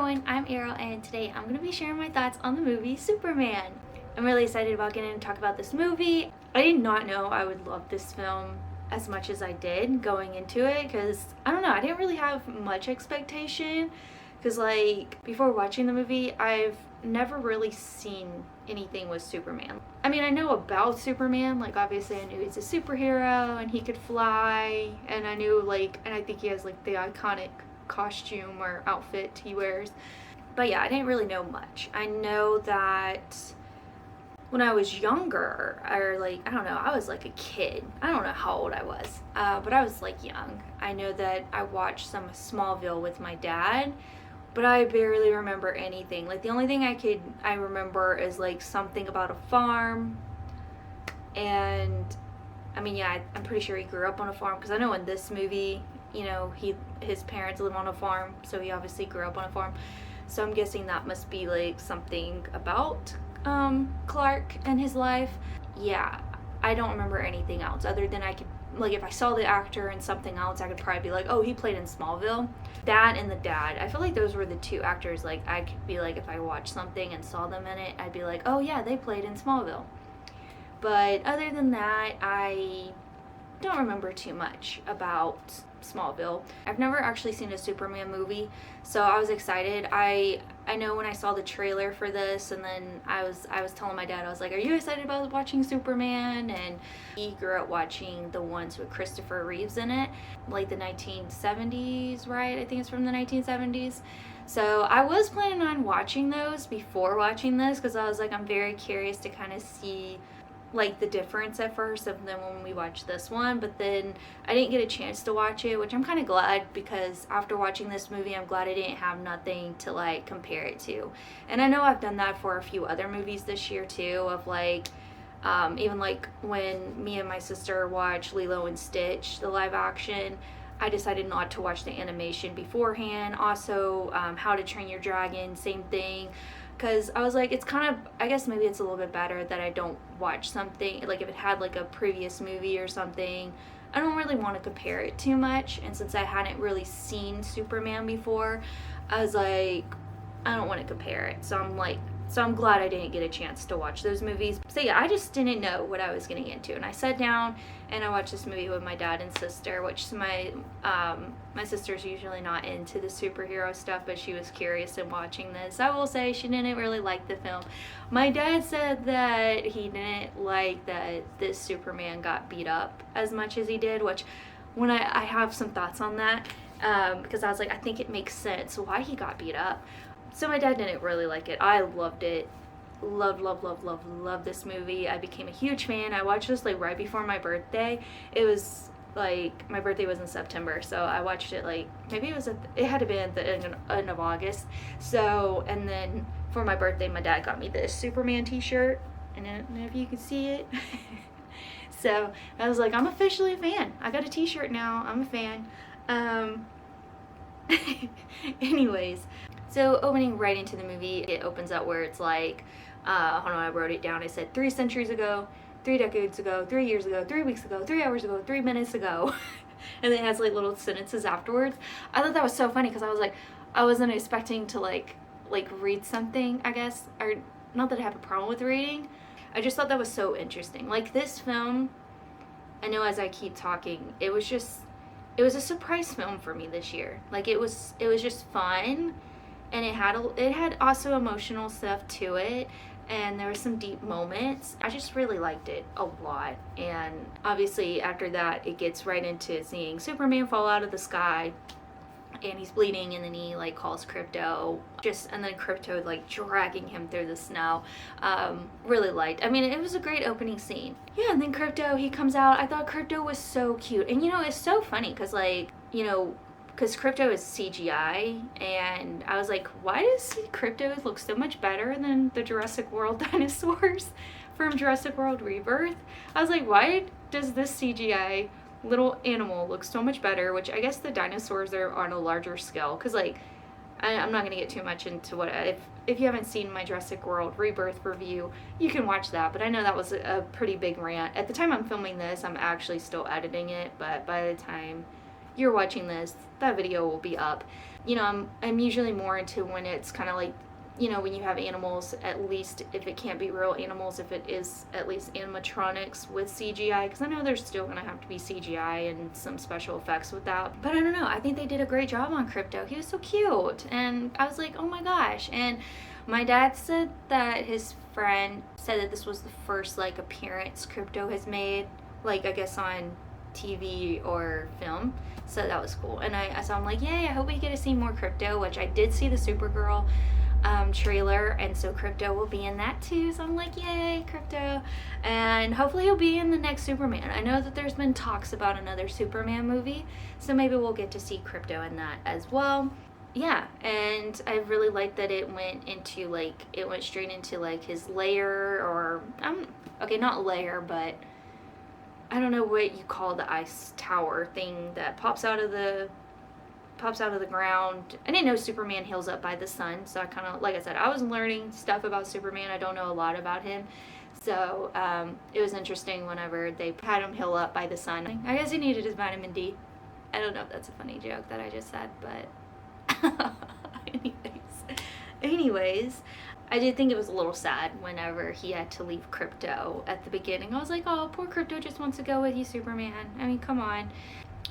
everyone, I'm Ariel and today I'm going to be sharing my thoughts on the movie Superman. I'm really excited about getting to talk about this movie. I did not know I would love this film as much as I did going into it because, I don't know, I didn't really have much expectation because before watching the movie, I've never really seen anything with Superman. I mean, I know about Superman, obviously I knew he's a superhero and he could fly, and I knew and I think he has the iconic costume or outfit he wears. But yeah, I didn't really know much. I know that when I was younger, or I don't know, I was a kid. I don't know how old I was, but I was young. I know that I watched some Smallville with my dad, but I barely remember anything. The only thing I remember is something about a farm, and I mean, yeah, I'm pretty sure he grew up on a farm because I know in this movie, his parents live on a farm, so he obviously grew up on a farm. So I'm guessing that must be something about Clark and his life. Yeah, I don't remember anything else other than I could, if I saw the actor in something else, I could probably be oh, he played in Smallville. That and the dad, I feel those were the two actors I could be if I watched something and saw them in it, I'd be oh yeah, they played in Smallville. But other than that, I don't remember too much about Smallville. I've never actually seen a Superman movie, so I was excited. I know when I saw the trailer for this, and then I was telling my dad, I was are you excited about watching Superman? And he grew up watching the ones with Christopher Reeves in it, the 1970s, right? I think it's from the 1970s. So I was planning on watching those before watching this because I was I'm very curious to kind of see the difference at first of them when we watched this one, but then I didn't get a chance to watch it, which I'm kind of glad, because after watching this movie, I'm glad I didn't have nothing to compare it to. And I know I've done that for a few other movies this year too, of even when me and my sister watched Lilo and Stitch, the live action, I decided not to watch the animation beforehand. Also, How to Train Your Dragon, same thing. Because I was it's kind of, I guess maybe it's a little bit better that I don't watch something, if it had a previous movie or something, I don't really want to compare it too much. And since I hadn't really seen Superman before, I was I don't want to compare it. So I'm glad I didn't get a chance to watch those movies. So yeah, I just didn't know what I was getting into. And I sat down and I watched this movie with my dad and sister, which my sister's usually not into the superhero stuff, but she was curious in watching this. I will say she didn't really like the film. My dad said that he didn't like that this Superman got beat up as much as he did, which when I have some thoughts on that, because I was I think it makes sense why he got beat up. So my dad didn't really like it. I loved it. Love this movie. I became a huge fan. I watched this right before my birthday. It was my birthday was in September, so I watched it maybe it had to be at the end of August. So, and then for my birthday, my dad got me this Superman t-shirt, and I don't know if you can see it. So I was I'm officially a fan. I got a t-shirt now. I'm a fan. Anyways, so opening right into the movie, it opens up where it's hold on, I wrote it down. I said 3 centuries ago, 3 decades ago, 3 years ago, 3 weeks ago, 3 hours ago, 3 minutes ago. And then it has little sentences afterwards. I thought that was so funny because I was I wasn't expecting to read something, I guess, or not that I have a problem with reading. I just thought that was so interesting. This film, I know as I keep talking, it was a surprise film for me this year. It was just fun. And it had also emotional stuff to it, and there were some deep moments. I just really liked it a lot. And obviously after that, it gets right into seeing Superman fall out of the sky, and he's bleeding, and then he calls Krypto, and then Krypto dragging him through the snow. Really liked. I mean, it was a great opening scene. Yeah, and then Krypto, he comes out. I thought Krypto was so cute, and it's so funny because because Krypto is CGI, and I was why does Krypto look so much better than the Jurassic World dinosaurs from Jurassic World Rebirth? I was why does this CGI little animal look so much better, which I guess the dinosaurs are on a larger scale, because I'm not going to get too much into what, if you haven't seen my Jurassic World Rebirth review, you can watch that, but I know that was a pretty big rant. At the time I'm filming this, I'm actually still editing it, but by the time you're watching this, that video will be up. You know, I'm usually more into when it's kind of like, you know, when you have animals, at least if it can't be real animals, if it is at least animatronics with CGI, because I know there's still going to have to be CGI and some special effects with that. But I don't know, I think they did a great job on Krypto. He was so cute, and I was like, oh my gosh. And my dad said that his friend said that this was the first, like, appearance Krypto has made, like, I guess on TV or film, so that was cool. And so I'm like, yay, I hope we get to see more Krypto, which I did see the Supergirl trailer, and so Krypto will be in that too, so I'm like, yay, Krypto. And hopefully he'll be in the next Superman. I know that there's been talks about another Superman movie, so maybe we'll get to see Krypto in that as well. Yeah, and I really like that it went into, like, it went straight into, like, his lair, or okay, not lair, but I don't know what you call the ice tower thing that pops out of the ground. I didn't know Superman heals up by the sun, so I kind of, like I said, I was learning stuff about Superman. I don't know a lot about him, so it was interesting whenever they had him heal up by the sun. I guess he needed his vitamin D. I don't know if that's a funny joke that I just said, but anyways, I did think it was a little sad whenever he had to leave Krypto at the beginning. I was like, oh, poor Krypto just wants to go with you, Superman. I mean, come on.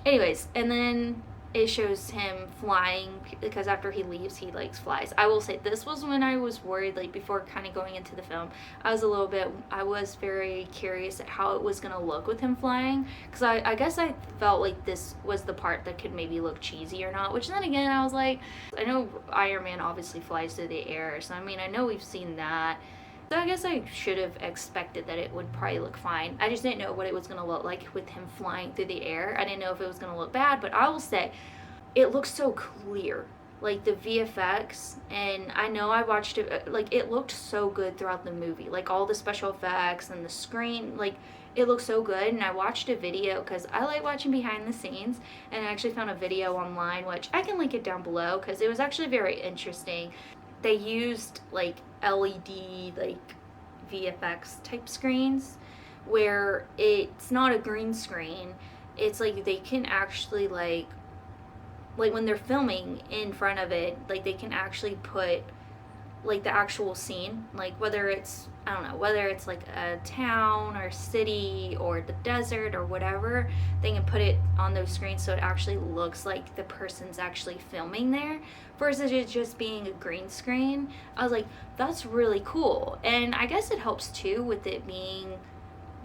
Anyways, and then it shows him flying, because after he leaves, he, like, flies. I will say, this was when I was worried, like, before kind of going into the film, I was very curious at how it was going to look with him flying, because I guess I felt like this was the part that could maybe look cheesy or not, which then again, I was like, I know Iron Man obviously flies through the air, so I mean, I know we've seen that. So I guess I should have expected that it would probably look fine. I just didn't know what it was going to look like with him flying through the air. I didn't know if it was going to look bad, but I will say it looks so clear. Like, the VFX, and I know I watched it, like, it looked so good throughout the movie. Like, all the special effects and the screen, like, it looked so good. And I watched a video, because I like watching behind the scenes, and I actually found a video online, which I can link it down below, because it was actually very interesting. They used, like, LED, like, VFX type screens, where it's not a green screen. It's like they can actually, like when they're filming in front of it, like, they can actually put, like, the actual scene, like, whether it's, I don't know, whether it's like a town or city or the desert or whatever, they can put it on those screens so it actually looks like the person's actually filming there, versus it just being a green screen. I was like, that's really cool. And I guess it helps too with it being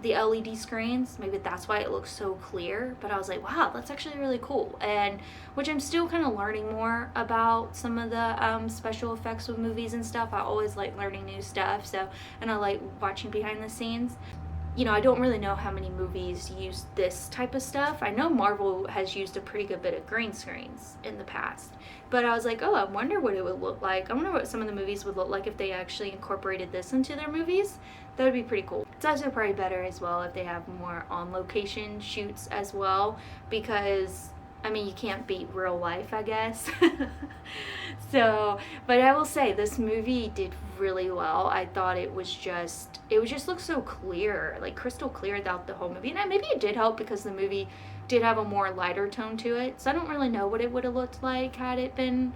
the LED screens. Maybe that's why it looks so clear. But I was like, wow, that's actually really cool. And which I'm still kind of learning more about some of the special effects with movies and stuff. I always like learning new stuff. So, and I like watching behind the scenes. You know, I don't really know how many movies use this type of stuff. I know Marvel has used a pretty good bit of green screens in the past. But I was like, oh, I wonder what it would look like. I wonder what some of the movies would look like if they actually incorporated this into their movies. That would be pretty cool. It's also probably better as well if they have more on-location shoots as well, because, I mean, you can't beat real life, I guess. So, but I will say, this movie did really well. I thought it would just look so clear, like crystal clear throughout the whole movie. And maybe it did help because the movie did have a more lighter tone to it. So I don't really know what it would have looked like had it been,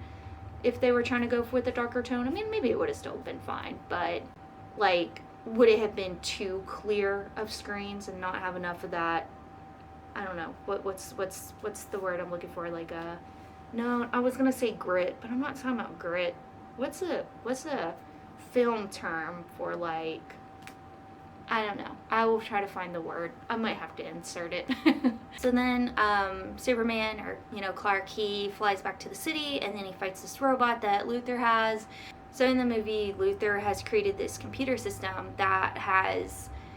if they were trying to go with a darker tone. I mean, maybe it would have still been fine, but, like, would it have been too clear of screens and not have enough of that? I don't know. What's the word I'm looking for? Like no, I was gonna say grit, but I'm not talking about grit. What's a film term for, like, I don't know. I will try to find the word. I might have to insert it. So then Superman, or, you know, Clark, he flies back to the city, and then he fights this robot that Luthor has. So in the movie, Luthor has created this computer system that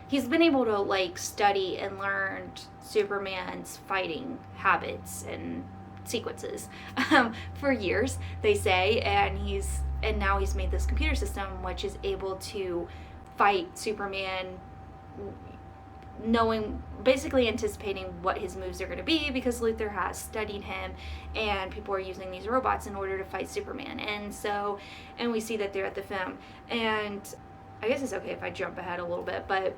he's been able to, like, study and learn Superman's fighting habits and sequences for years, they say, and now he's made this computer system which is able to fight Superman, knowing, basically anticipating what his moves are going to be, because Luthor has studied him, and people are using these robots in order to fight Superman. And we see that they're at the film, and I guess it's okay if I jump ahead a little bit, but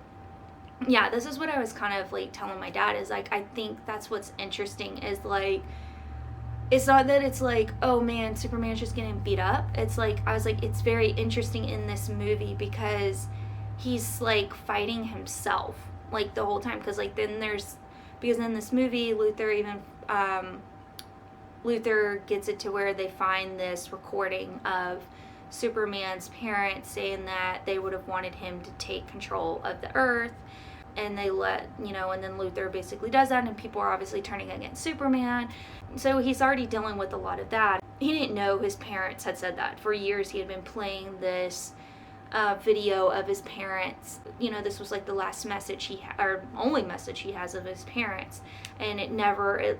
yeah, this is what I was kind of like telling my dad, is like, I think that's what's interesting, is like, it's not that it's like, oh man, Superman's just getting beat up. It's like, I was like, it's very interesting in this movie because he's like fighting himself like the whole time. Because like because in this movie, Luthor gets it to where they find this recording of Superman's parents saying that they would have wanted him to take control of the earth, and they let, and then Luthor basically does that, and people are obviously turning against Superman. So he's already dealing with a lot of that. He didn't know his parents had said that. For years he had been playing this video of his parents. This was like the last message or only message he has of his parents, and it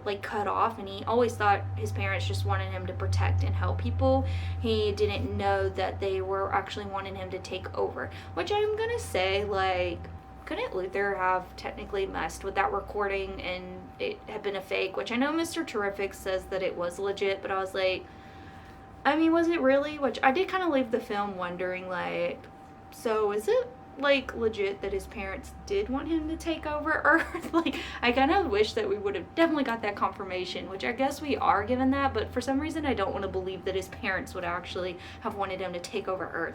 like cut off, and he always thought his parents just wanted him to protect and help people. He didn't know that they were actually wanting him to take over, which I'm gonna say, like, couldn't Luthor have technically messed with that recording and it had been a fake? Which I know Mr. Terrific says that it was legit, but I was like, I mean, was it really? Which I did kind of leave the film wondering, like, so is it, like, legit that his parents did want him to take over Earth? Like, I kind of wish that we would have definitely got that confirmation, which I guess we are given that, but for some reason I don't want to believe that his parents would actually have wanted him to take over Earth.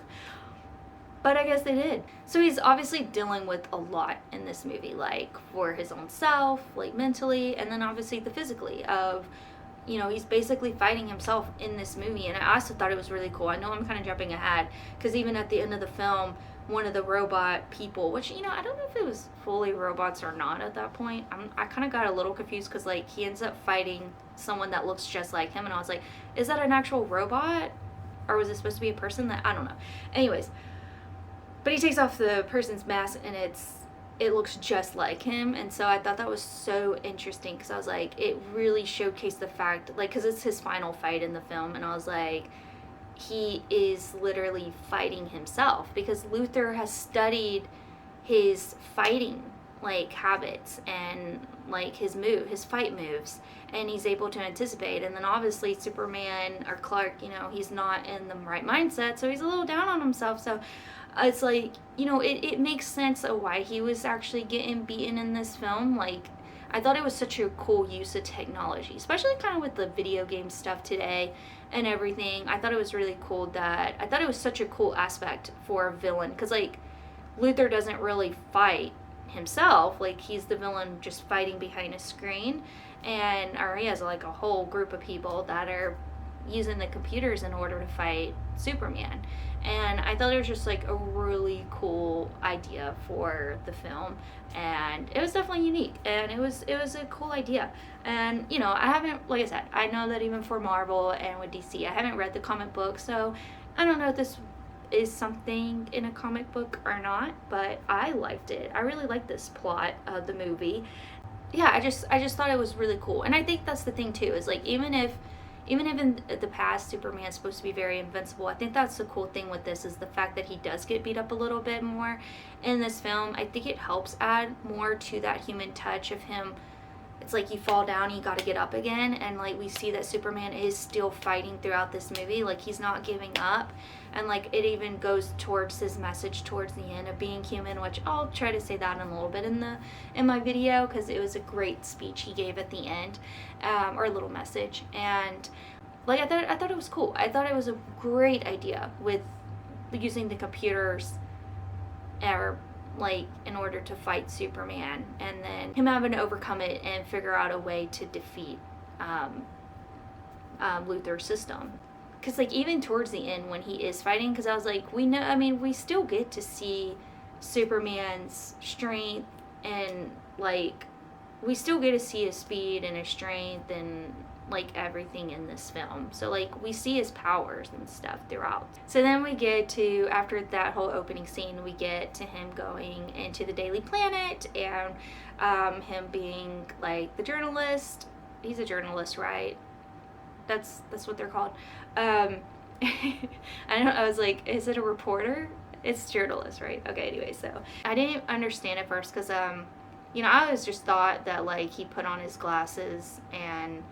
But I guess they did. So he's obviously dealing with a lot in this movie, like, for his own self, like, mentally, and then obviously the physically of, he's basically fighting himself in this movie. And I also thought it was really cool. I know I'm kind of jumping ahead, because even at the end of the film, one of the robot people, which, I don't know if it was fully robots or not at that point. I kind of got a little confused, because, like, he ends up fighting someone that looks just like him, and I was like, is that an actual robot? Or was it supposed to be a person? I don't know. Anyways, but he takes off the person's mask, and it looks just like him. And so I thought that was so interesting, because I was like, it really showcased the fact, like, because it's his final fight in the film, and I was like, he is literally fighting himself, because Luthor has studied his fighting, like, habits and, like, his fight moves, and he's able to anticipate. And then obviously Superman, or Clark, he's not in the right mindset, so he's a little down on himself. So it's like, it makes sense of why he was actually getting beaten in this film. Like, I thought it was such a cool use of technology, especially kind of with the video game stuff today and everything. I thought it was really cool I thought it was such a cool aspect for a villain, because, like, Luthor doesn't really fight himself. Like, he's the villain just fighting behind a screen, or he has, like, a whole group of people that are using the computers in order to fight Superman. And I thought it was just, like, a really cool idea for the film, and it was definitely unique, and it was a cool idea. And I haven't, like I said, I know that even for Marvel and with DC, I haven't read the comic book, so I don't know if this is something in a comic book or not, but I liked it. I really liked this plot of the movie. Yeah, I just thought it was really cool. And I think that's the thing too, is, like, even if in the past Superman's supposed to be very invincible, I think that's the cool thing with this, is the fact that he does get beat up a little bit more in this film. I think it helps add more to that human touch of him. It's like you fall down, you gotta get up again, and, like, we see that Superman is still fighting throughout this movie. Like, he's not giving up, and, like, it even goes towards his message towards the end of being human, which I'll try to say that in a little bit in my video, because it was a great speech he gave at the end, or a little message. And, like, I thought it was cool. I thought it was a great idea with using the computers, or, like, in order to fight Superman, and then him having to overcome it and figure out a way to defeat Luthor's system. Because, like, even towards the end when he is fighting, because I was like, we still get to see Superman's strength, and, like, we still get to see his speed and his strength and, like, everything in this film. So, like, we see his powers and stuff throughout. So then we get to, after that whole opening scene, we get to him going into the Daily Planet, and him being, like, the journalist. He's a journalist, right? That's what they're called. I was like, is it a reporter? It's journalist, right? Okay, anyway, so I didn't understand at first, because I always just thought that, like, he put on his glasses, and,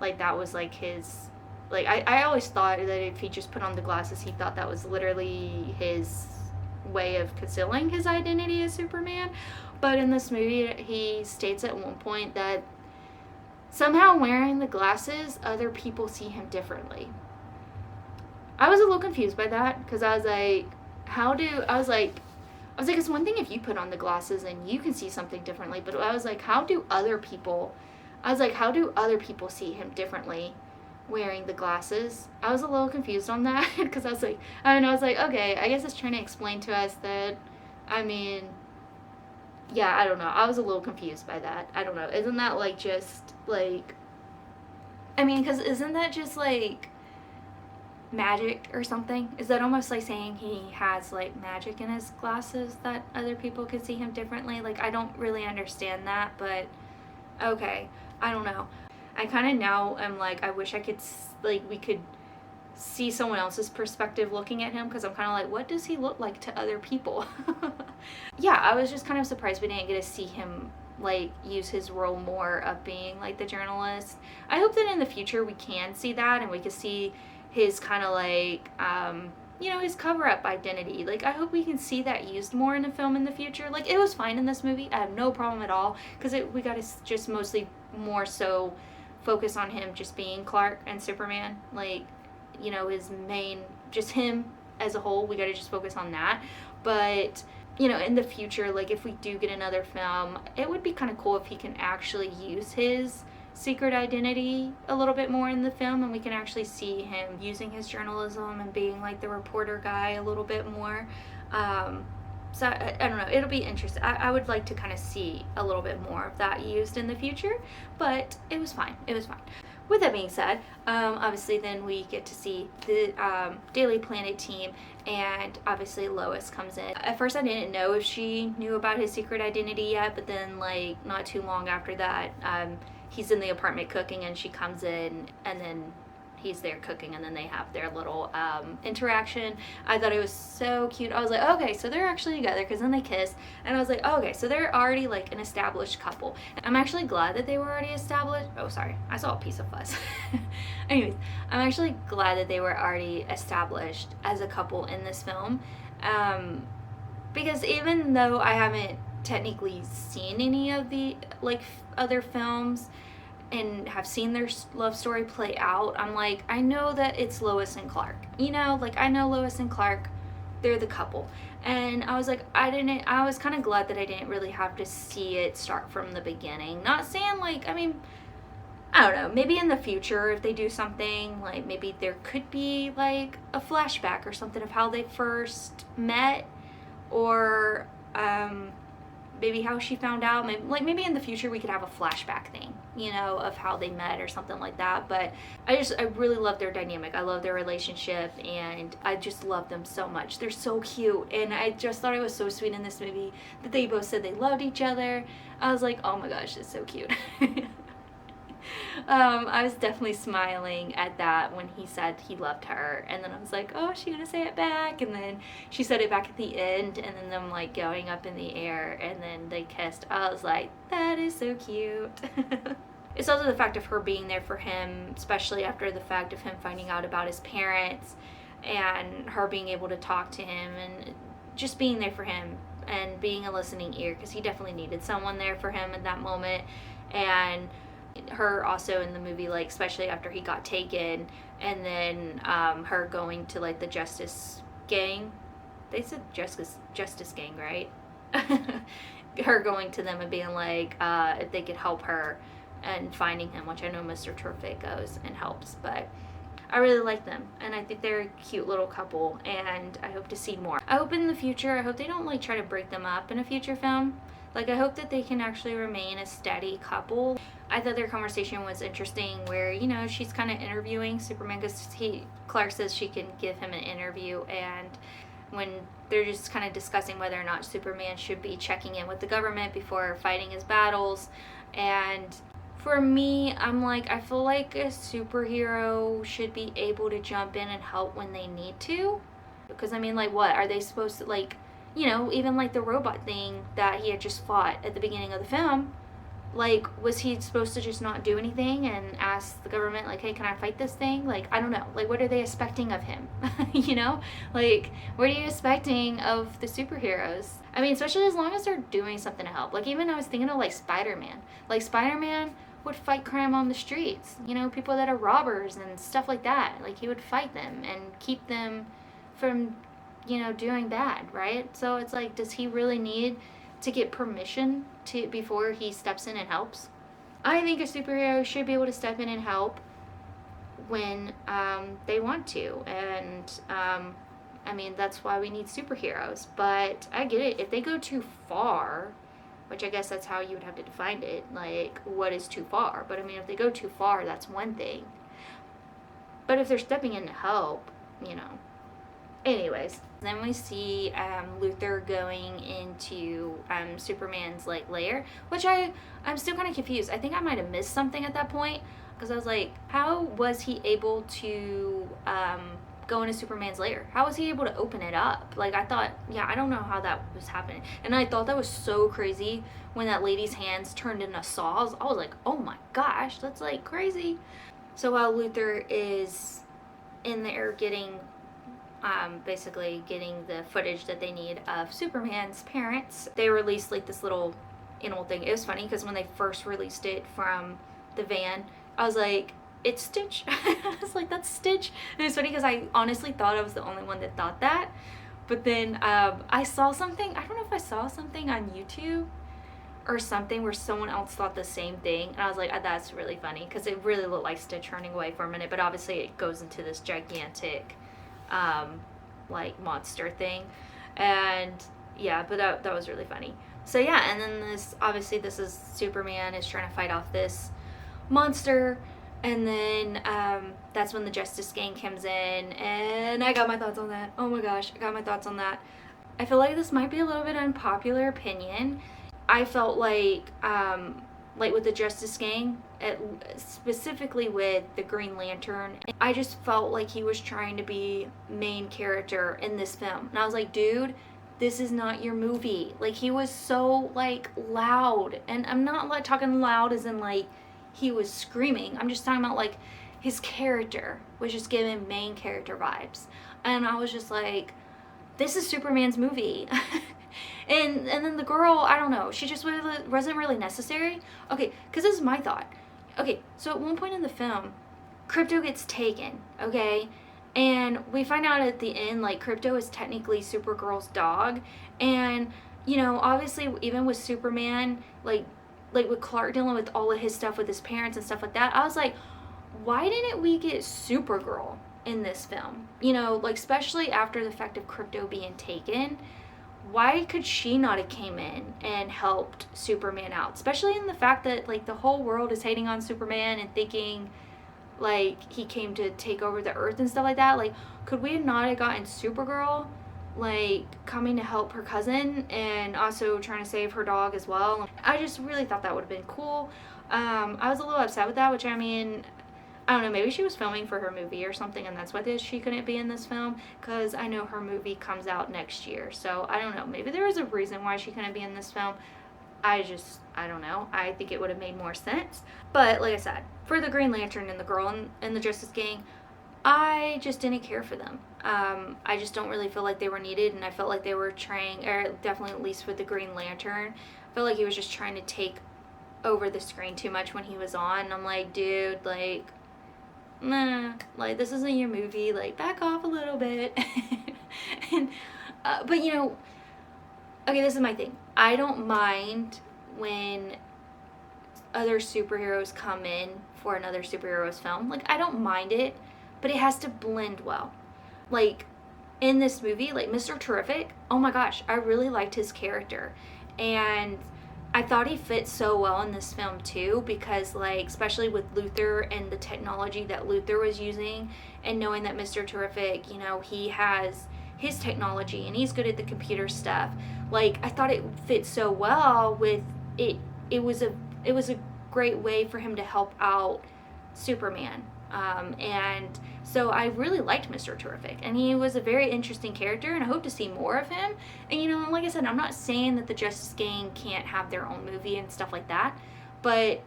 like, that was, like, his, like, I always thought that if he just put on the glasses, he thought that was literally his way of concealing his identity as Superman. But in this movie, he states at one point that somehow wearing the glasses, other people see him differently. I was a little confused by that, because I was like, it's one thing if you put on the glasses and you can see something differently, but I was like, how do other people see him differently wearing the glasses? I was a little confused on that, because I was like, okay, I guess it's trying to explain to us that, I mean, yeah, I don't know. I was a little confused by that. I don't know. Isn't that like just like, I mean, because isn't that just like magic or something? Is that almost like saying he has like magic in his glasses that other people could see him differently? Like, I don't really understand that, but okay, I don't know. I kind of now am like, I wish I could, like, we could see someone else's perspective looking at him, because I'm kind of like, what does he look like to other people? Yeah, I was just kind of surprised we didn't get to see him like use his role more of being like the journalist. I hope that in the future we can see that, and we can see his kind of like his cover-up identity. Like, I hope we can see that used more in the film in the future. Like, it was fine in this movie. I have no problem at all, because we got to just mostly more so focus on him just being Clark and Superman. Like, his main, just him as a whole, we got to just focus on that. But in the future, like, if we do get another film, it would be kind of cool if he can actually use his secret identity a little bit more in the film, and we can actually see him using his journalism and being like the reporter guy a little bit more. So I don't know, it'll be interesting. I would like to kind of see a little bit more of that used in the future, but it was fine. With that being said, obviously then we get to see the Daily Planet team, and obviously Lois comes in. At first I didn't know if she knew about his secret identity yet, but then like not too long after that, he's in the apartment cooking, and she comes in, and then he's there cooking, and then they have their little interaction. I thought it was so cute. I was like, okay, so they're actually together, because then they kiss, and I was like, oh, okay, so they're already like an established couple. I'm actually glad that they were already established. Oh, sorry, I saw a piece of fuzz. Anyways, I'm actually glad that they were already established as a couple in this film, because even though I haven't technically seen any of the like other films and have seen their love story play out, I'm like, I know that it's Lois and Clark, like, I know Lois and Clark, they're the couple. And I was like, I was kind of glad that I didn't really have to see it start from the beginning. Not saying like, I mean, I don't know, maybe in the future if they do something, like maybe there could be like a flashback or something of how they first met, or maybe how she found out. Maybe in the future we could have a flashback thing, of how they met or something like that. But I really love their dynamic. I love their relationship, and I just love them so much. They're so cute, and I just thought it was so sweet in this movie that they both said they loved each other. I was like, oh my gosh, it's so cute. I was definitely smiling at that when he said he loved her, and then I was like, oh, is she gonna say it back? And then she said it back at the end, and then them like going up in the air, and then they kissed. I was like, that is so cute. It's also the fact of her being there for him, especially after the fact of him finding out about his parents, and her being able to talk to him, and just being there for him and being a listening ear, because he definitely needed someone there for him in that moment. And her also in the movie, like, especially after he got taken, and then her going to like the Justice Gang. They said Justice Gang, right? Her going to them and being like, if they could help her and finding him, which I know Mr. Terrific goes and helps. But I really like them, and I think they're a cute little couple, and I hope to see more. I hope in the future, I hope they don't like try to break them up in a future film. Like, I hope that they can actually remain a steady couple. I thought their conversation was interesting where, she's kind of interviewing Superman, because Clark says she can give him an interview, and when they're just kind of discussing whether or not Superman should be checking in with the government before fighting his battles. And for me, I'm like, I feel like a superhero should be able to jump in and help when they need to. Because, I mean, like, what? Are they supposed to, like, even like the robot thing that he had just fought at the beginning of the film, Like, was he supposed to just not do anything and ask the government, like, hey, can I fight this thing? Like, I don't know. Like, what are they expecting of him? You know? Like, what are you expecting of the superheroes? I mean, especially as long as they're doing something to help. Like, even I was thinking of, like, Spider-Man. Like, Spider-Man would fight crime on the streets. You know, people that are robbers and stuff like that. Like, he would fight them and keep them from, you know, doing bad, right? So it's like, does he really need to get permission to before he steps in and helps? I think a superhero should be able to step in and help when they want to, and I mean, that's why we need superheroes. But I get it, if they go too far, which I guess that's how you would have to define it, like, what is too far? But I mean, if they go too far, that's one thing. But if they're stepping in to help, you know. Anyways, then we see Luther going into Superman's, like, lair, which I'm still kind of confused. I think I might have missed something at that point, because I was like, how was he able to go into Superman's lair? How was he able to open it up? Like, I thought, yeah, I don't know how that was happening. And I thought that was so crazy when that lady's hands turned into saws. I was like, oh my gosh, that's, like, crazy. So while Luther is in there getting basically getting the footage that they need of Superman's parents, they released, like, this little animal thing. It was funny because when they first released it from the van, I was like, it's Stitch. I was like, that's Stitch. And it was funny because I honestly thought I was the only one that thought that. But then I saw something, I don't know if I saw something on YouTube or something where someone else thought the same thing, and I was like, that's really funny, because it really looked like Stitch running away for a minute, but obviously it goes into this gigantic like, monster thing. And yeah, but that was really funny. So yeah, and then this is Superman is trying to fight off this monster, and then that's when the Justice Gang comes in, and I got my thoughts on that. Oh my gosh, I got my thoughts on that. I feel like this might be a little bit unpopular opinion. I felt like with the Justice Gang, specifically with the Green Lantern, I just felt like he was trying to be main character in this film. And I was like, dude, this is not your movie. Like, he was so, like, loud. And I'm not, like, talking loud as in, like, he was screaming. I'm just talking about, like, his character was just giving main character vibes. And I was just like, this is Superman's movie. And then the girl, I don't know, she just wasn't really necessary. Okay, because this is my thought. Okay, so at one point in the film, Krypto gets taken, okay? And we find out at the end, like, Krypto is technically Supergirl's dog. And, you know, obviously, even with Superman, like with Clark dealing with all of his stuff with his parents and stuff like that, I was like, why didn't we get Supergirl in this film? You know, like, especially after the fact of Krypto being taken, why could she not have came in and helped Superman out? Especially in the fact that, like, the whole world is hating on Superman and thinking, like, he came to take over the earth and stuff like that. Like, could we not have gotten Supergirl, like, coming to help her cousin and also trying to save her dog as well? I just really thought that would have been cool. I was a little upset with that, which, I mean, I don't know, maybe she was filming for her movie or something, and that's why she couldn't be in this film, because I know her movie comes out next year. So I don't know, maybe there was a reason why she couldn't be in this film. I don't know. I think it would have made more sense. But like I said, for the Green Lantern and the girl in the Justice Gang, I just didn't care for them. I just don't really feel like they were needed, and I felt like they were trying, or definitely at least with the Green Lantern, I felt like he was just trying to take over the screen too much when he was on. I'm like, dude, like, nah, like, this isn't your movie, like, back off a little bit. And but, you know, okay, this is my thing. I don't mind when other superheroes come in for another superhero's film. Like, I don't mind it, but it has to blend well. Like, in this movie, like, Mr. Terrific, oh my gosh, I really liked his character. And I thought he fit so well in this film too, because, like, especially with Luther and the technology that Luther was using, and knowing that Mr. Terrific, you know, he has his technology and he's good at the computer stuff. Like, I thought it fit so well with it. It was a great way for him to help out Superman. And so I really liked Mr. Terrific, and he was a very interesting character, and I hope to see more of him. And, you know, like I said, I'm not saying that the Justice Gang can't have their own movie and stuff like that, But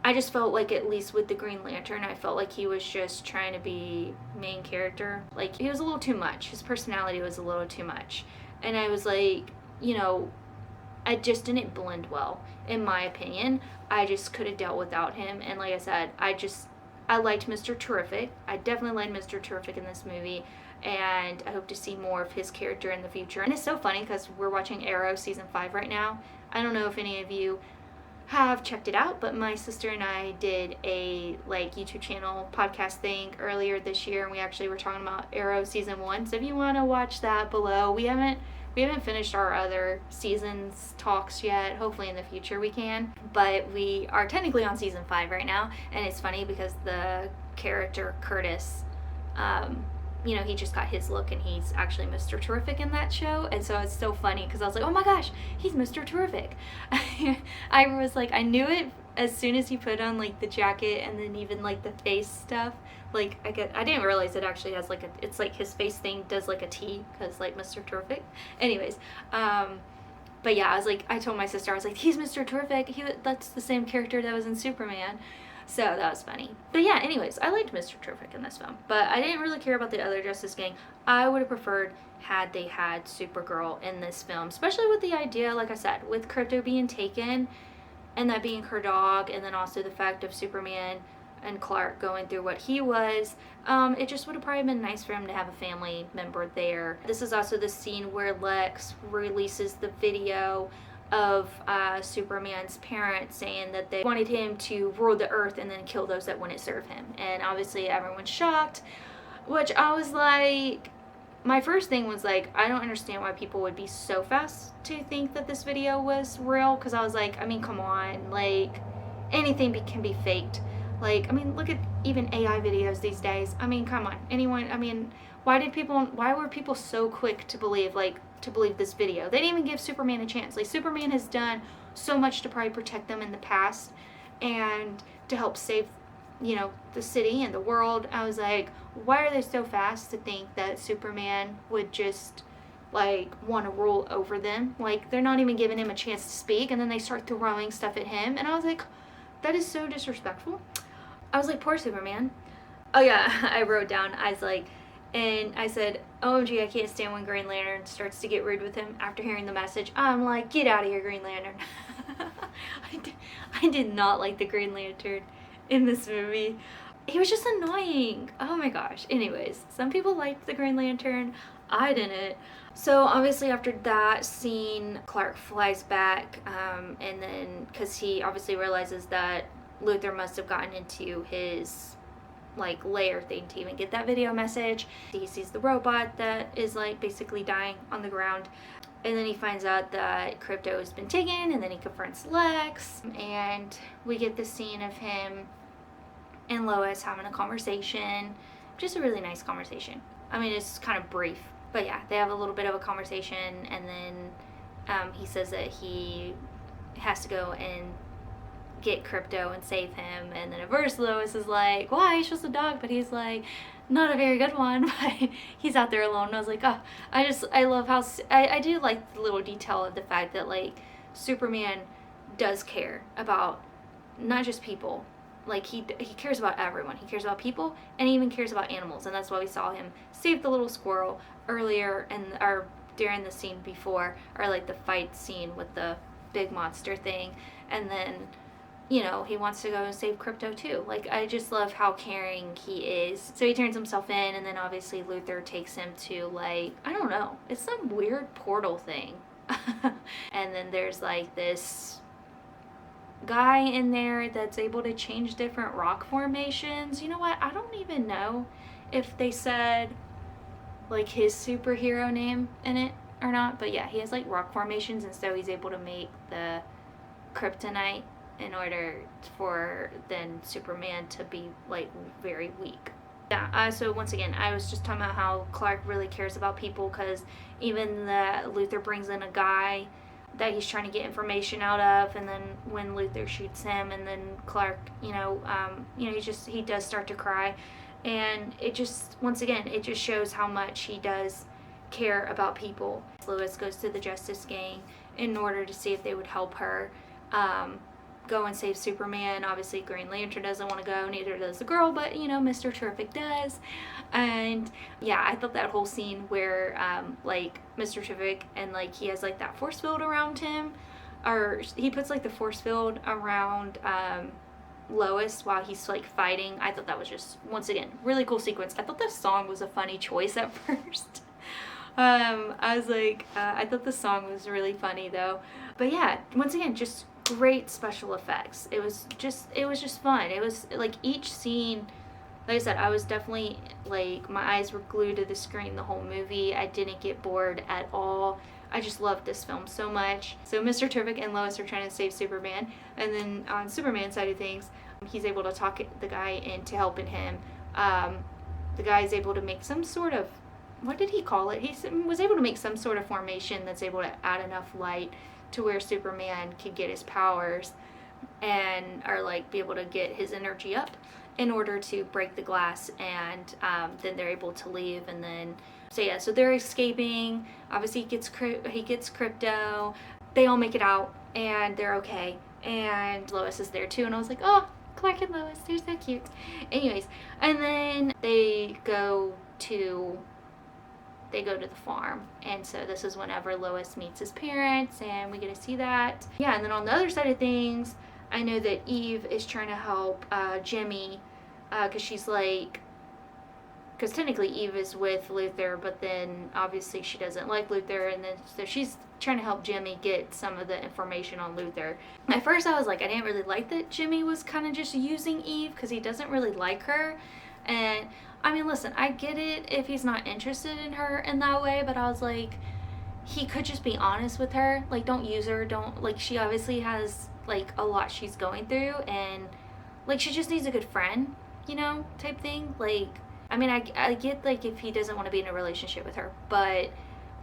I just felt like, at least with the Green Lantern, I felt like he was just trying to be main character. Like, he was a little too much. His personality was a little too much. And I was like, I just didn't blend well, in my opinion. I just could have dealt without him. And like I said, I liked Mr. Terrific. I definitely liked Mr. Terrific in this movie. And I hope to see more of his character in the future. And it's so funny because we're watching Arrow season 5 right now. I don't know if any of you have checked it out, but my sister and I did a YouTube channel podcast thing earlier this year, and we actually were talking about Arrow season 1. So if you want to watch that below, we haven't finished our other seasons talks yet. Hopefully in the future we can, but we are technically on season 5 right now. And it's funny because the character Curtis, he just got his look, and he's actually Mr. Terrific in that show. And so it's so funny because I was like, oh my gosh, he's Mr. Terrific. I was like, I knew it as soon as he put on the jacket, and then even the face stuff. I didn't realize it actually has it's his face thing does a T, because Mr. Terrific. Anyways, but yeah, I told my sister, I was like, he's Mr. Terrific. That's the same character that was in Superman. So that was funny. But yeah, anyways, I liked Mr. Terrific in this film. But I didn't really care about the other Justice Gang. I would have preferred had they had Supergirl in this film. Especially with the idea, like I said, with Krypto being taken, and that being her dog, and then also the fact of Superman and Clark going through what he was. It just would have probably been nice for him to have a family member there. This is also the scene where Lex releases the video of Superman's parents saying that they wanted him to rule the earth and then kill those that wouldn't serve him. And obviously everyone's shocked, which I was like, my first thing was I don't understand why people would be so fast to think that this video was real, because I was like, I mean, come on, anything can be faked. Look at even AI videos these days. I mean, come on, why were people so quick to believe this video? They didn't even give Superman a chance. Superman has done so much to probably protect them in the past and to help save, the city and the world. I was like, why are they so fast to think that Superman would just want to rule over them? They're not even giving him a chance to speak, and then they start throwing stuff at him. And I was like, that is so disrespectful. I was like, poor Superman. Oh yeah, I wrote down, I said, OMG, I can't stand when Green Lantern starts to get rude with him after hearing the message. I'm like, get out of here, Green Lantern. I did not like the Green Lantern in this movie. He was just annoying. Oh my gosh. Anyways, some people liked the Green Lantern. I didn't. So obviously after that scene, Clark flies back, and then, because he obviously realizes that Luthor must have gotten into his layer thing to even get that video message. He sees the robot that is basically dying on the ground, and then he finds out that Krypto has been taken, and then he confronts Lex, and we get the scene of him and Lois having a conversation. Just a really nice conversation. I mean, it's kind of brief, but yeah, they have a little bit of a conversation, and then he says that he has to go and get Krypto and save him. And then at first Lois is like, why, he's just a dog, but he's not a very good one. But he's out there alone, and I was like, oh, I love how I do like the little detail of the fact that Superman does care about not just people. He cares about everyone. He cares about people, and he even cares about animals. And that's why we saw him save the little squirrel earlier, or during the scene before, or the fight scene with the big monster thing. And then he wants to go and save Krypto too. I just love how caring he is. So he turns himself in, and then obviously Luthor takes him to I don't know, it's some weird portal thing. And then there's this guy in there that's able to change different rock formations. You know what? I don't even know if they said his superhero name in it or not, but yeah, he has rock formations, and so he's able to make the kryptonite in order for then Superman to be very weak. Yeah, so once again, I was just talking about how Clark really cares about people, because even Luthor brings in a guy that he's trying to get information out of, and then when Luthor shoots him, and then Clark, he does start to cry, and it just, once again, it just shows how much he does care about people. Lois goes to the Justice Gang in order to see if they would help her, go and save Superman. Obviously Green Lantern doesn't want to go, neither does the girl, but you know, Mr. Terrific does. And yeah, I thought that whole scene where like Mr. Terrific and like he has like that force field around him, or he puts like the force field around Lois while he's like fighting. I thought that was just, once again, really cool sequence. I thought the song was a funny choice at first. I was like, I thought the song was really funny though. But yeah, once again, just great special effects. It was just fun. It was like each scene, like I said, I was definitely like, my eyes were glued to the screen the whole movie. I didn't get bored at all. I just loved this film so much. So Mr. Terrific and Lois are trying to save Superman, and then on Superman's side of things, he's able to talk the guy into helping him. The guy is able to make some sort of, what did he call it? He was able to make some sort of formation that's able to add enough light to where Superman could get his powers and, or like be able to get his energy up in order to break the glass, and then they're able to leave. And then, so yeah, so they're escaping. Obviously he gets Crypto. They all make it out and they're okay. And Lois is there too, and I was like, oh, Clark and Lois, they're so cute. Anyways, and then they go to the farm, and so this is whenever Lois meets his parents, and we get to see that. Yeah, and then on the other side of things, I know that Eve is trying to help Jimmy, because she's like, because technically Eve is with Luthor, but then obviously she doesn't like Luthor, and then so she's trying to help Jimmy get some of the information on Luthor. At first I was like, I didn't really like that Jimmy was kind of just using Eve, because he doesn't really like her. And I mean, listen, I get it if he's not interested in her in that way, but I was like, he could just be honest with her. Like, don't use her. Don't, like, she obviously has, like, a lot she's going through, and, like, she just needs a good friend, you know, type thing. Like, I mean, I get, like, if he doesn't want to be in a relationship with her, but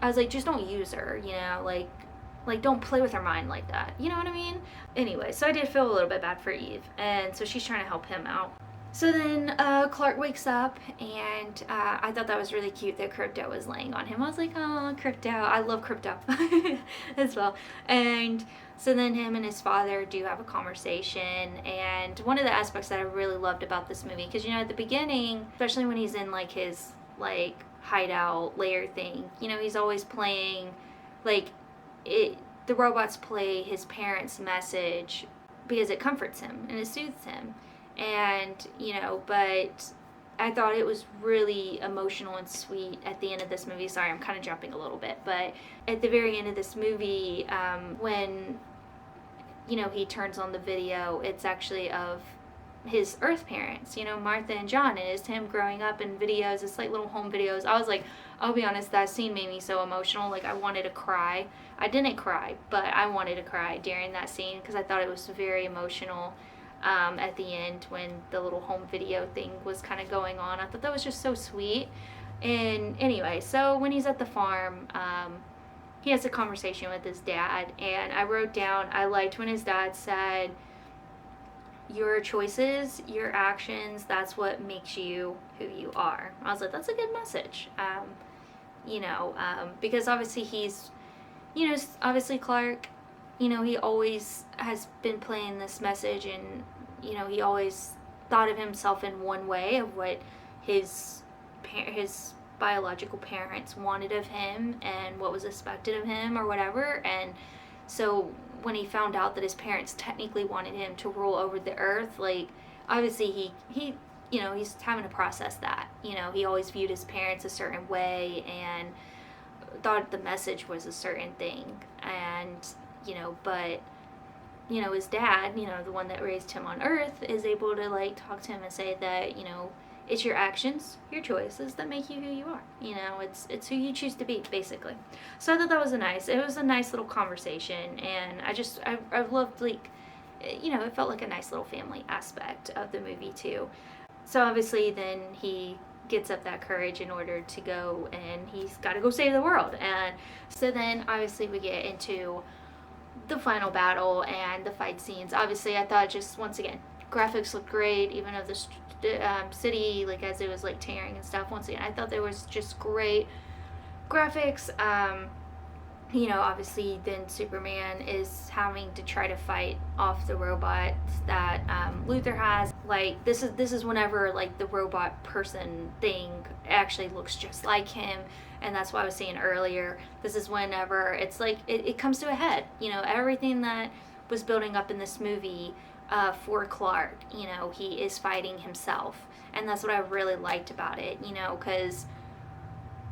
I was like, just don't use her, you know, like, don't play with her mind like that. You know what I mean? Anyway, so I did feel a little bit bad for Eve, and so she's trying to help him out. So then Clark wakes up, and I thought that was really cute that Crypto was laying on him. I was like, oh, Crypto. I love Crypto as well. And so then him and his father do have a conversation. And one of the aspects that I really loved about this movie, because, you know, at the beginning, especially when he's in, like, his, like, hideout lair thing, you know, he's always playing, like, the robots play his parents' message because it comforts him and it soothes him. And, you know, but I thought it was really emotional and sweet at the end of this movie. Sorry, I'm kind of jumping a little bit, but at the very end of this movie, when, you know, he turns on the video, it's actually of his Earth parents, you know, Martha and John, and it's him growing up in videos. It's like little home videos. I was like, I'll be honest, that scene made me so emotional. Like, I wanted to cry. I didn't cry, but I wanted to cry during that scene because I thought it was very emotional. At the end, when the little home video thing was kind of going on, I thought that was just so sweet. And anyway, so when he's at the farm, he has a conversation with his dad, and I wrote down, I liked when his dad said, your choices, your actions, that's what makes you who you are. I was like, that's a good message. You know, because obviously he's, you know, obviously Clark, you know, he always has been playing this message, and, you know, he always thought of himself in one way of what his biological parents wanted of him and what was expected of him or whatever. And so when he found out that his parents technically wanted him to rule over the earth, like, obviously he you know, he's having to process that. You know, he always viewed his parents a certain way and thought the message was a certain thing. And, you know, but, you know, his dad, you know, the one that raised him on Earth, is able to, like, talk to him and say that, you know, it's your actions, your choices that make you who you are. You know, it's who you choose to be, basically. So I thought that was it was a nice little conversation, and I loved, like, you know, it felt like a nice little family aspect of the movie, too. So obviously then he gets up that courage in order to go, and he's got to go save the world. And so then obviously we get into the final battle and the fight scenes. Obviously I thought, just once again, graphics looked great, even of the city, like, as it was, like, tearing and stuff. Once again, I thought there was just great graphics. you know, obviously then Superman is having to try to fight off the robots that Luthor has. Like this is whenever like the robot person thing actually looks just like him, and that's why I was saying earlier. This is whenever it's like it comes to a head. You know, everything that was building up in this movie for Clark. You know, he is fighting himself, and that's what I really liked about it. You know, because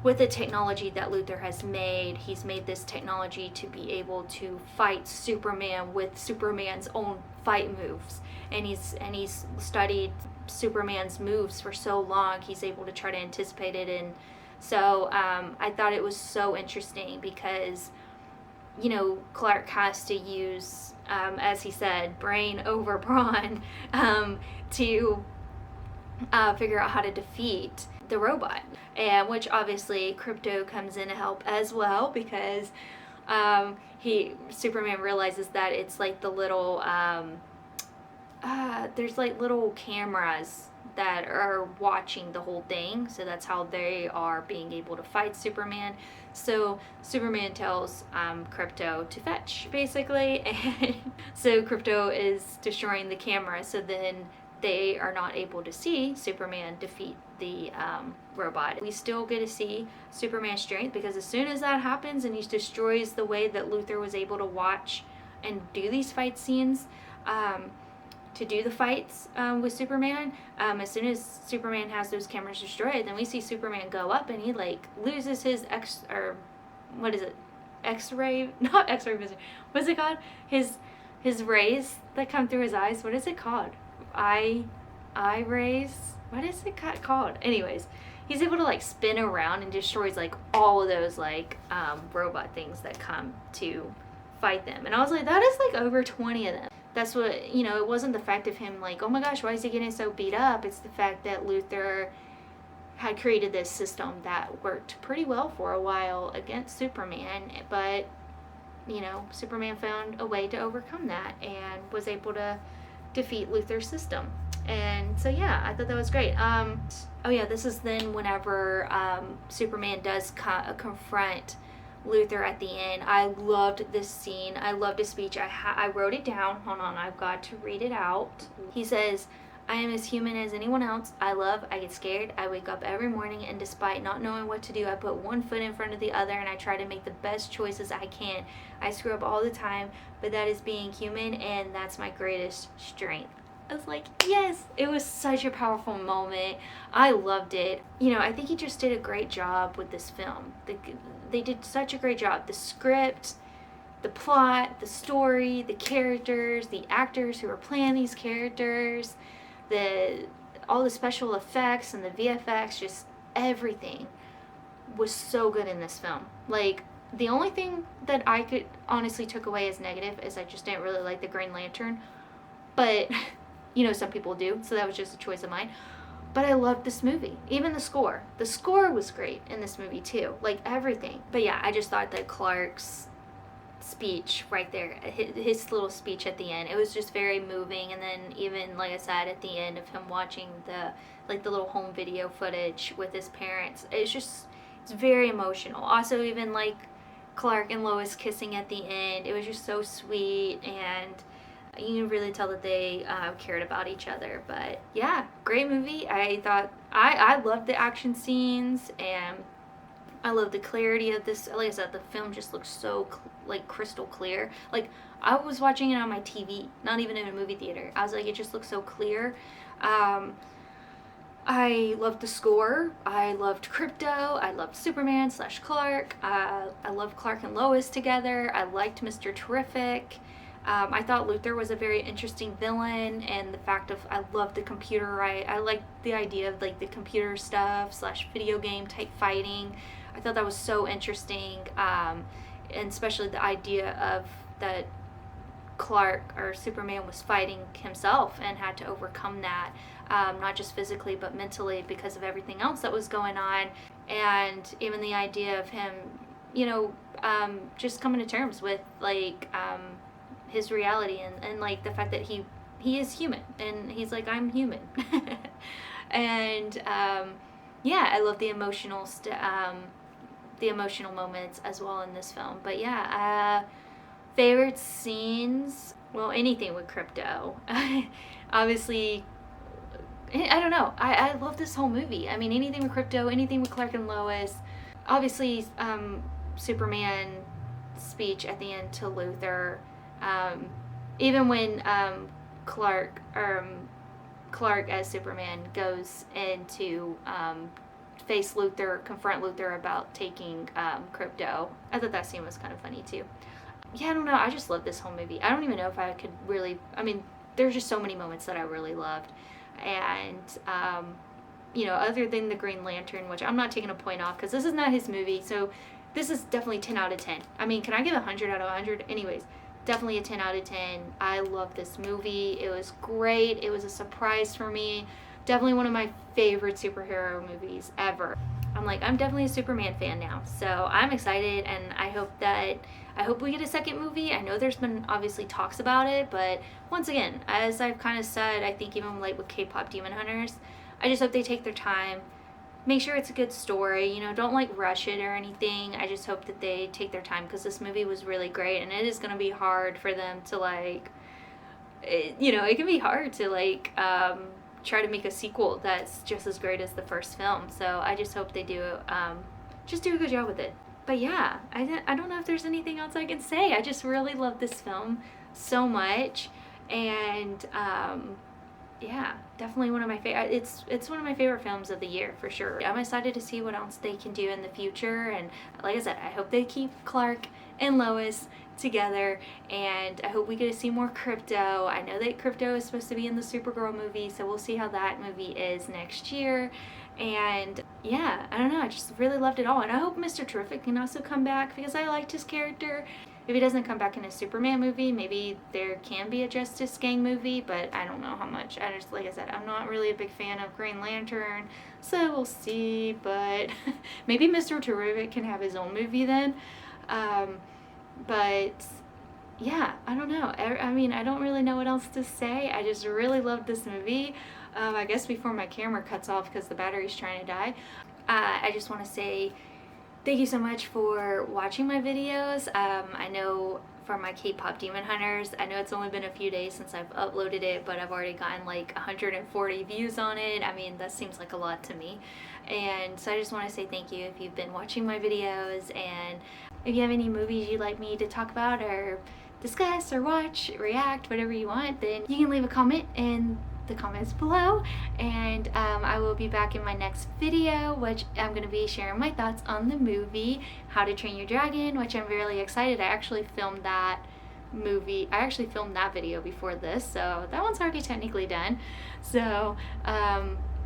with the technology that Luthor has made, he's made this technology to be able to fight Superman with Superman's own fight moves. And he's studied Superman's moves for so long, he's able to try to anticipate it. And so I thought it was so interesting because, you know, Clark has to use, as he said, brain over brawn to figure out how to defeat the robot, and which obviously Krypto comes in to help as well, because Superman realizes that it's like the little there's like little cameras that are watching the whole thing, so that's how they are being able to fight Superman. So Superman tells Krypto to fetch, basically, and so Krypto is destroying the camera, so then they are not able to see Superman defeat the robot. We still get to see Superman's strength, because as soon as that happens and he destroys the way that Luthor was able to watch and do these fight scenes, to do the fights with Superman, as soon as Superman has those cameras destroyed, then we see Superman go up and he like loses his X-ray, not X-ray vision. What's it called? His rays that come through his eyes. What is it called? Eye rays. What is it called? Anyways, he's able to like spin around and destroys like all of those like robot things that come to fight them. And I was like, that is like over 20 of them. That's what, you know, it wasn't the fact of him like, oh my gosh, why is he getting so beat up? It's the fact that Luthor had created this system that worked pretty well for a while against Superman, but, you know, Superman found a way to overcome that and was able to defeat Luthor's system. And so yeah, I thought that was great. Oh yeah, this is then whenever Superman does confront Luthor at the end. I loved this scene. I loved his speech. I wrote it down. Hold on, I've got to read it out. He says, I am as human as anyone else. I love, I get scared, I wake up every morning, and despite not knowing what to do, I put one foot in front of the other and I try to make the best choices I can. I screw up all the time, but that is being human, and that's my greatest strength. I was like, yes, it was such a powerful moment. I loved it. You know, I think he just did a great job with this film. They did such a great job. The script, the plot, the story, the characters, the actors who are playing these characters, all the special effects and the VFX, just everything was so good in this film. Like, the only thing that I could honestly took away as negative is I just didn't really like the Green Lantern. But, you know, some people do, so that was just a choice of mine. But I loved this movie. Even the score. The score was great in this movie too. Like, everything. But yeah, I just thought that Clark's speech right there, his little speech at the end, it was just very moving. And then even, like I said, at the end of him watching the little home video footage with his parents, it's very emotional. Also, even like Clark and Lois kissing at the end, it was just so sweet, and you can really tell that they cared about each other. But yeah, great movie. I thought I loved the action scenes, and I love the clarity of this. Like I said, the film just looks so like crystal clear. Like, I was watching it on my TV, not even in a movie theater. I was like, it just looks so clear. I loved the score. I loved Krypto. I loved Superman / Clark. I loved Clark and Lois together. I liked Mr. Terrific. I thought Luthor was a very interesting villain, and the fact of, I loved the computer, I liked the idea of like the computer stuff / video game type fighting. I thought that was so interesting, and especially the idea of that Clark or Superman was fighting himself and had to overcome that, not just physically but mentally because of everything else that was going on. And even the idea of him, you know, just coming to terms with like his reality, and like the fact that he is human, and he's like, I'm human. And yeah, I love the emotional the emotional moments as well in this film. But yeah, favorite scenes, well, anything with Crypto. Obviously, I don't know. I love this whole movie. I mean, anything with Crypto, anything with Clark and Lois. Obviously, Superman speech at the end to Luthor. Even when Clark as Superman goes in to face Luthor, confront Luthor about taking Crypto. I thought that scene was kind of funny too. Yeah, I don't know. I just love this whole movie. I don't even know if I could really. I mean, there's just so many moments that I really loved, and other than the Green Lantern, which I'm not taking a point off because this is not his movie, so this is definitely 10 out of 10. I mean, can I give 100 out of 100? Anyways, definitely a 10 out of 10. I love this movie. It was great. It was a surprise for me. Definitely one of my favorite superhero movies ever. I'm definitely a Superman fan now, so I'm excited, and I hope we get a second movie. I know there's been obviously talks about it, but once again, as I've kind of said, I think even with K-pop Demon Hunters, I just hope they take their time, make sure it's a good story, don't rush it or anything. I just hope that they take their time, because this movie was really great, and it is going to be hard for them to it can be hard to try to make a sequel that's just as great as the first film. So I just hope they do just do a good job with it. But yeah, I don't know if there's anything else I can say. I just really love this film so much, and yeah, definitely one of my favorite. It's one of my favorite films of the year for sure. I'm excited to see what else they can do in the future, and like I said, I hope they keep Clark and Lois together, and I hope we get to see more Crypto. I know that Crypto is supposed to be in the Supergirl movie, so we'll see how that movie is next year. And yeah, I don't know, I just really loved it all, and I hope Mr. Terrific can also come back, because I liked his character. If he doesn't come back in a Superman movie, maybe there can be a Justice Gang movie, but I don't know how much. Like I said, I'm not really a big fan of Green Lantern, so we'll see. But maybe Mr. Terrific can have his own movie then. But yeah, I don't know. I mean, I don't really know what else to say. I just really loved this movie. I guess before my camera cuts off because the battery's trying to die, I just want to say thank you so much for watching my videos. I know for my K-pop Demon Hunters, I know it's only been a few days since I've uploaded it, but I've already gotten 140 views on it. I mean, that seems like a lot to me. And so I just want to say thank you if you've been watching my videos, and if you have any movies you'd like me to talk about or discuss or watch, react, whatever you want, then you can leave a comment in the comments below, and I will be back in my next video, which I'm going to be sharing my thoughts on the movie How to Train Your Dragon, which I'm really excited. I actually filmed that video before this, so that one's already technically done. So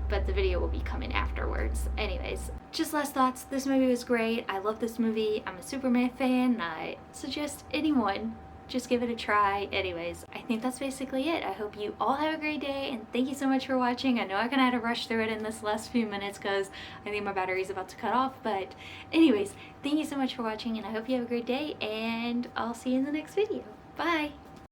but the video will be coming afterwards. Anyways, just last thoughts. This movie was great. I love this movie. I'm a Superman fan, and I suggest anyone just give it a try. Anyways, I think that's basically it. I hope you all have a great day, and thank you so much for watching. I know I kind of had to rush through it in this last few minutes because I think my battery's about to cut off, but anyways, thank you so much for watching, and I hope you have a great day, and I'll see you in the next video. Bye!